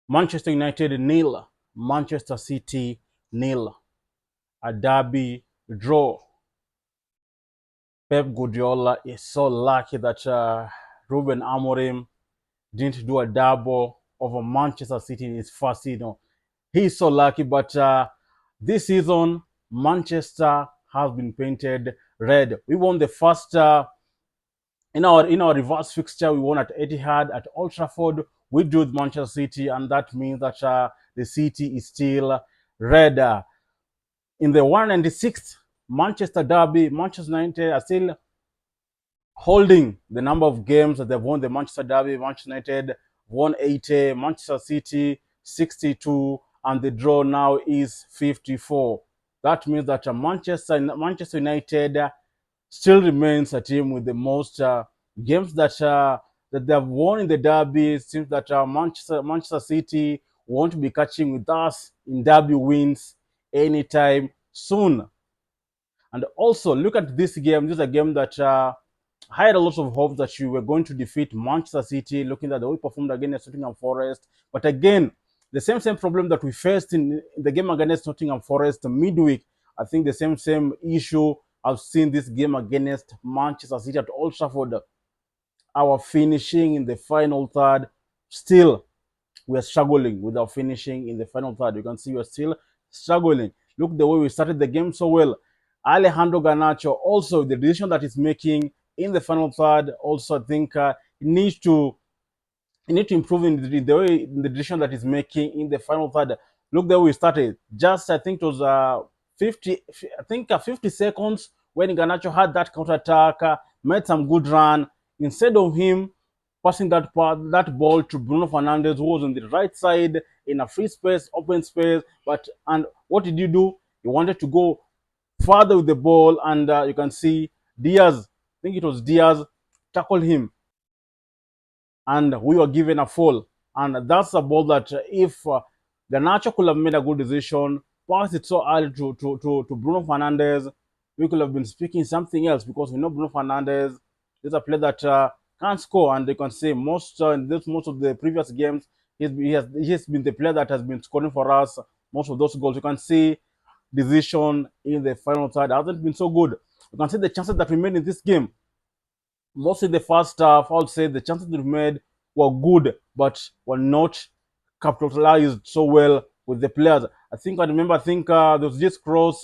Manchester United nil, Manchester City nil. A derby draw. Pep Guardiola is so lucky that Ruben Amorim didn't do a double over Manchester City in his first season. He's so lucky, but this season Manchester has been painted red. We won the first in our reverse fixture. We won at Etihad, at Old Trafford. We drew with Manchester City, and that means that the city is still red. In the 196th Manchester derby, Manchester United are still holding the number of games that they've won the Manchester derby. Manchester United won 80, Manchester City 62, and the draw now is 54. That means that Manchester United still remains a team with the most games that they have won in the derby. It seems that Manchester City won't be catching with us in derby wins anytime soon. And also, look at this game. This is a game that I had a lot of hope that you were going to defeat Manchester City, looking at the way we performed against Nottingham Forest. But again, the same problem that we faced in the game against Nottingham Forest midweek. I think the same issue I've seen this game against Manchester City at Old Trafford. Our finishing in the final third, still we are struggling with our finishing in the final third. You can see we are still struggling. Look the way we started the game so well. Alejandro Garnacho, also the decision that he's making in the final third, also I think he needs to improve in the decision that he's making in the final third. Look the way we started. Just I think it was 50, I think 50 seconds when Garnacho had that counter attack, made some good run. Instead of him passing that ball to Bruno Fernandes, who was on the right side in a free space, open space. And what did you do? You wanted to go further with the ball, and you can see Diaz. I think it was Diaz tackled him, and we were given a foul. And that's a ball that if Garnacho could have made a good decision, passed it so early to Bruno Fernandes, we could have been speaking something else, because we know Bruno Fernandes is a player that can score, and you can say most of the previous games he has been the player that has been scoring for us most of those goals. You can see decision in the final third hasn't been so good. You can see the chances that we made in this game. Mostly the first half, I would say the chances we made were good, but were not capitalized so well with the players. I think there was this cross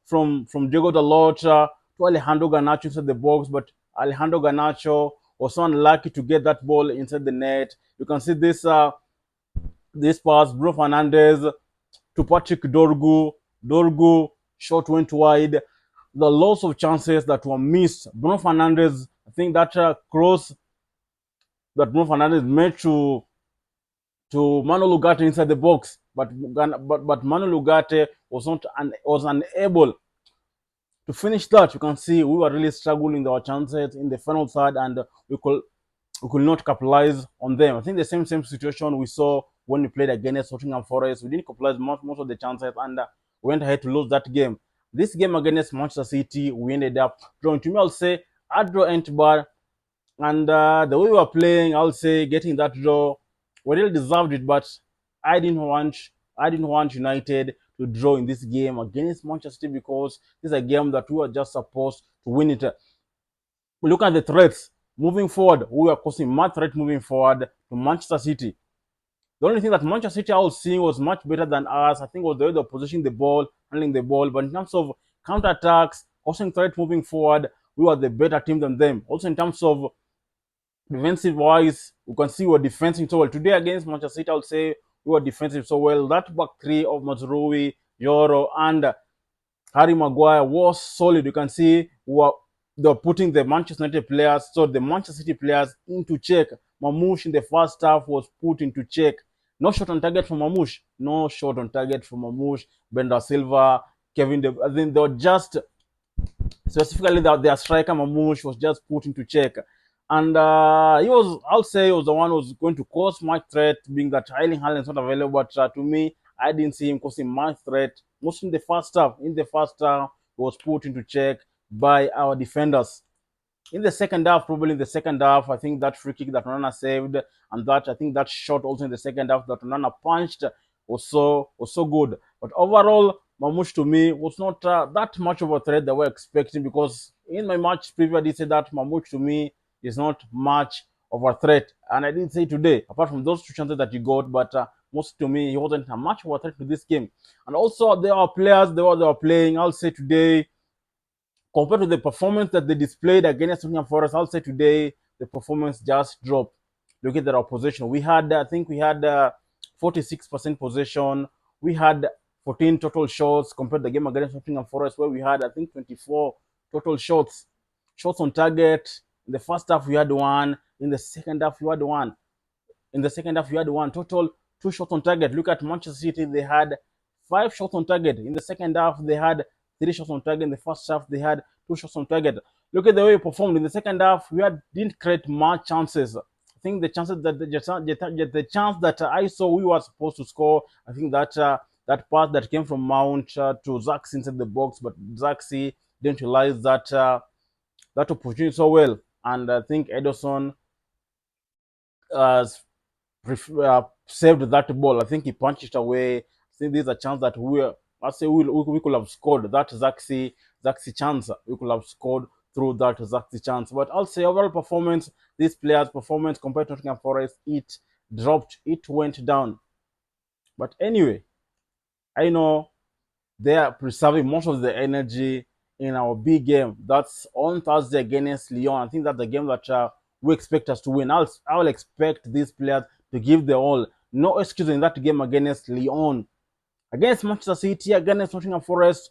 from Diego Dalot to Alejandro Garnacho inside the box, but Alejandro Garnacho was so unlucky to get that ball inside the net. You can see this pass, Bruno Fernandes to Patrick Dorgu. Dorgu shot went wide. The loss of chances that were missed. Bruno Fernandes, I think that cross that Bruno Fernandes made to Manuel Ugarte inside the box, but Manuel Ugarte was unable to finish that. You can see we were really struggling with our chances in the final third, and we could not capitalize on them. I think the same situation we saw when we played against Nottingham Forest. We didn't capitalize most of the chances, and we went ahead to lose that game. This game against Manchester City, we ended up drawing. To me, I'll say our draw ain't bad, and the way we were playing, I'll say getting that draw, we really deserved it. But I didn't want I didn't want United to draw in this game against Manchester City, because this is a game that we were just supposed to win it. Look at the threats moving forward. We were causing much threat moving forward to Manchester City. The only thing that Manchester City I was seeing was much better than us, I think, was the way they were positioning the ball, handling the ball. But in terms of counter attacks, causing threat moving forward, we were the better team than them. Also, in terms of defensive wise, you can see we were defending so well. Today against Manchester City, I would say we were defensive so well. That back three of Mazrui, Yoro, and Harry Maguire was solid. You can see they were putting the Manchester United players, so the Manchester City players, into check. Mamouche in the first half was put into check. No shot on target from Mamouche. No shot on target from Mamouche. Bender Silva, Kevin De. I think they were just specifically that their striker Mamouche was just put into check. And I'll say, he was the one who was going to cause much threat, being that Erling Haaland is not available. But to me, I didn't see him causing much threat. Mostly in the first half. In the first half, he was put into check by our defenders. in the second half, probably in the second half, I think that free kick that Onana saved, and that I think that shot also in the second half that Onana punched was so good. But overall, Mamouche to me was not that much of a threat that we're expecting, because in my match preview I did say that Mamouche to me is not much of a threat, and I did say today, apart from those two chances that he got, but most to me he wasn't a much of a threat to this game. And also there are players they were playing. I'll say today, compared to the performance that they displayed against Nottingham Forest, I'll say today the performance just dropped. Look at their opposition. I think we had 46% possession. We had 14 total shots compared to the game against Nottingham Forest, where we had, I think, 24 total shots. Shots on target. In the first half, we had one. In the second half, we had one. In the second half, we had one total, two shots on target. Look at Manchester City; they had five shots on target. In the second half, they had three shots on target. In the first half, they had two shots on target. Look at the way we performed in the second half. Didn't create much chances. I think the chances that the chance that I saw we were supposed to score. I think that that pass that came from Mount to Zaxi inside the box, but Zaxi didn't realize that opportunity so well, and I think Ederson uh, saved that ball. I think he punched it away. I think there's a chance that we could have scored that Zaxi chance. We could have scored through that Zaxi chance. But I'll say overall performance, this player's performance compared to Nottingham Forest, it dropped, it went down. But anyway, I know they are preserving most of the energy in our big game. That's on Thursday against Lyon. I think that's the game that we expect us to win. I'll expect these players to give their all. No excuse in that game against Lyon. Against Manchester City, against Nottingham Forest,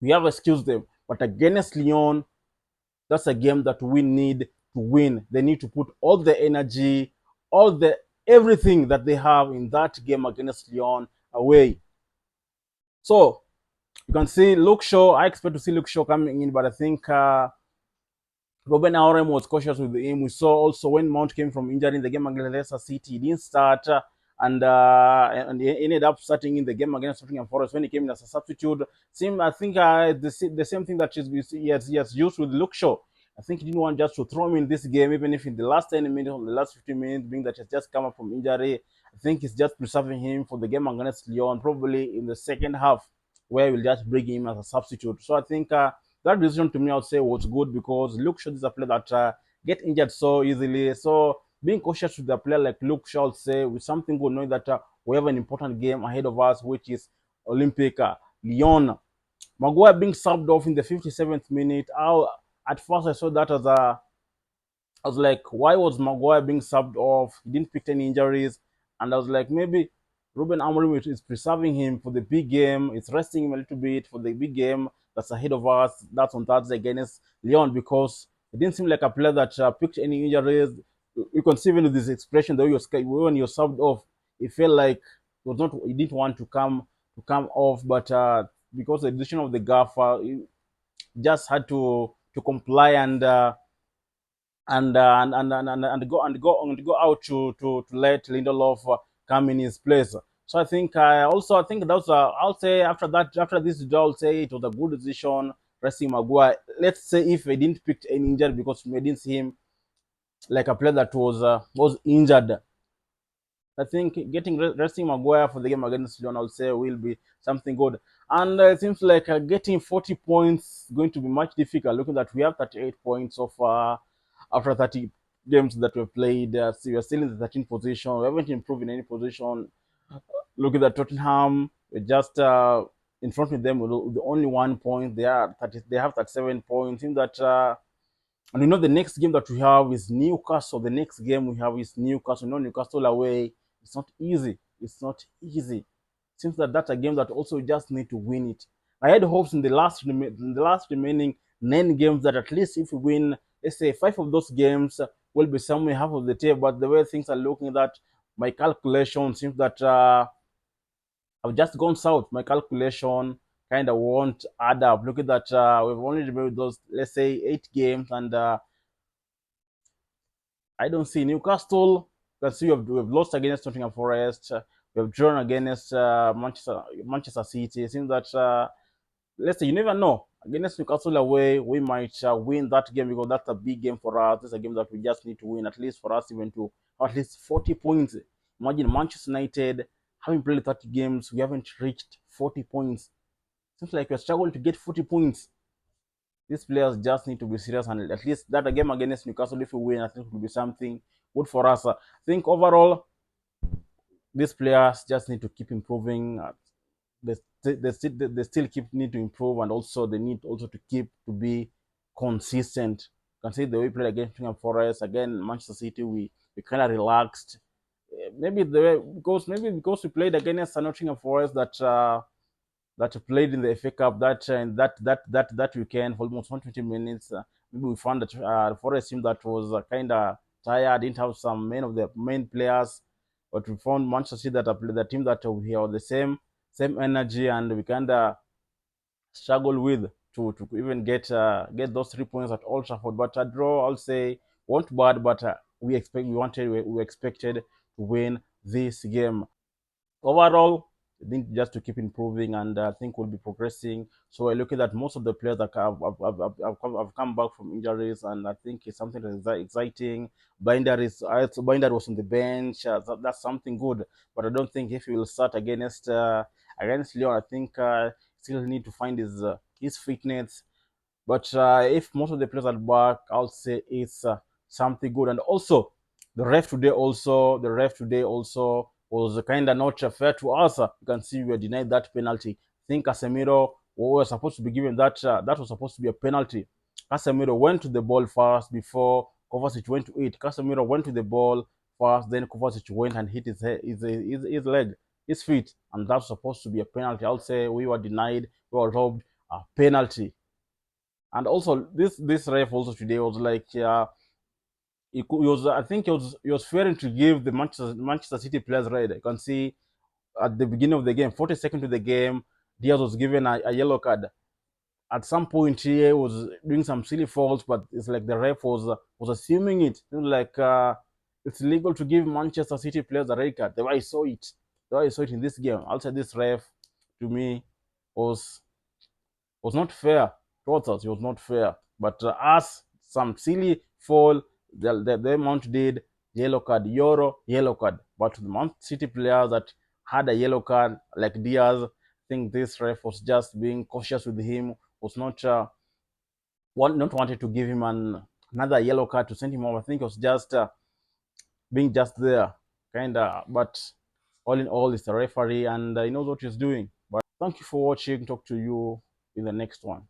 we have excused them. But against Lyon, that's a game that we need to win. They need to put all the energy, all the everything that they have in that game against Lyon away. So you can see Luke Shaw. I expect to see Luke Shaw coming in, but I think Ruben Amorim was cautious with him. We saw also when Mount came from injury in the game against Leicester City, he didn't start, and he ended up starting in the game against Nottingham Forest when he came in as a substitute. I think the same thing that he has used with Luke Shaw. I think he didn't want just to throw him in this game, even if in the last 10 minutes or the last 15 minutes, being that he's just come up from injury. I think he's just preserving him for the game against Lyon, probably in the second half, where we'll just bring him as a substitute. So I think that decision to me, I would say, was good, because Luke Shaw is a player that get injured so easily. So being cautious with a player like Luke Shaw, I would say, with something good, knowing that we have an important game ahead of us, which is Olympic Lyon. Maguire being subbed off in the 57th minute. At first I saw that as a I was like, why was Maguire being subbed off? He didn't pick any injuries. And I was like, maybe Ruben Amorim is preserving him for the big game. It's resting him a little bit for the big game that's ahead of us. That's on Thursday against Lyon, because it didn't seem like a player that picked any injuries. You can see even with this expression, though when you're subbed off, it felt like he didn't want to come off, but because the decision of the gaffer, he just had to comply and go out to let Lindelof come in his place. So I think that was I'll say after this draw, I'll say it was a good decision resting Maguire. Let's say if he didn't pick any injury, because we didn't see him like a player that was injured. I think getting resting Maguire for the game against Lyon, I'll say, will be something good. And it seems like getting 40 points is going to be much difficult. Looking at we have 38 points so far after 30 games that we've played. So we are still in the 13th position. We haven't improved in any position. Looking at Tottenham, we're just in front of them with only 1 point. They have 37 points. In that and the next game that we have is Newcastle. The next game we have is Newcastle. Newcastle away. It's not easy. It's not easy. Seems that that's a game that also just need to win it. I had hopes in the last remaining 9 games that at least if we win, let's say 5 of those games, will be somewhere half of the table. But the way things are looking, that my calculation seems that I've just gone south. My calculation kind of won't add up. Look at that. We've only remaining those, let's say, 8 games, and I don't see Newcastle. You can see we've lost against Nottingham Forest. We've drawn against Manchester City. It seems that let's say you never know. Against Newcastle away, we might win that game because that's a big game for us. It's a game that we just need to win, at least for us even to have at least 40 points. Imagine Manchester United having played 30 games, we haven't reached 40 points. Seems like we're struggling to get 40 points. These players just need to be serious, and at least that game against Newcastle, if we win, I think it will be something good for us. I think overall, these players just need to keep improving. They still keep need to improve, and also they need also to keep to be consistent. You can see the way we played against Nottingham Forest, again Manchester City, we kind of relaxed. Maybe because we played against Nottingham Forest that played in the FA Cup that weekend for almost 120 minutes. Maybe we found that the Forest team that was kind of tired, didn't have some main of the main players, but we found Manchester City that are the team that we have the same energy, and we kind of struggle with to even get those 3 points at Old Trafford. But a draw, I'll say, weren't bad, but we expected to win this game. Overall, I think just to keep improving, and I think we'll be progressing. So we're looking at most of the players that have come back from injuries, and I think it's something that is very exciting. Binder was on the bench. That's something good, but I don't think if he will start against Leon, I think still need to find his fitness. But if most of the players are back, I'll say it's something good. And also, the ref today also was kind of not fair to us. You can see we were denied that penalty. I think Casemiro was supposed to be given that. That was supposed to be a penalty. Casemiro went to the ball first before Kovacic went to it. Casemiro went to the ball first, then Kovacic went and hit his leg, his feet, and that's supposed to be a penalty. I'll say we were denied, we were robbed a penalty. And also, this ref also today was like, he was, I think he was failing to give the Manchester City players red. You can see at the beginning of the game, 40 seconds to the game, Diaz was given a yellow card. At some point, he was doing some silly faults, but it's like the ref was assuming it. It was like it's illegal to give Manchester City players a red card. The way I saw it, in this game, I'll say this ref to me was was not fair towards us. It was not fair. But us, some silly fall, the Mount did yellow card, Euro yellow card. But the Mount City players that had a yellow card, like Diaz, I think this ref was just being cautious with him, was not wanted to give him another yellow card to send him off. I think it was just being just there, kind of. But all in all, it's a referee, and he knows what he's doing. But thank you for watching. Talk to you in the next one.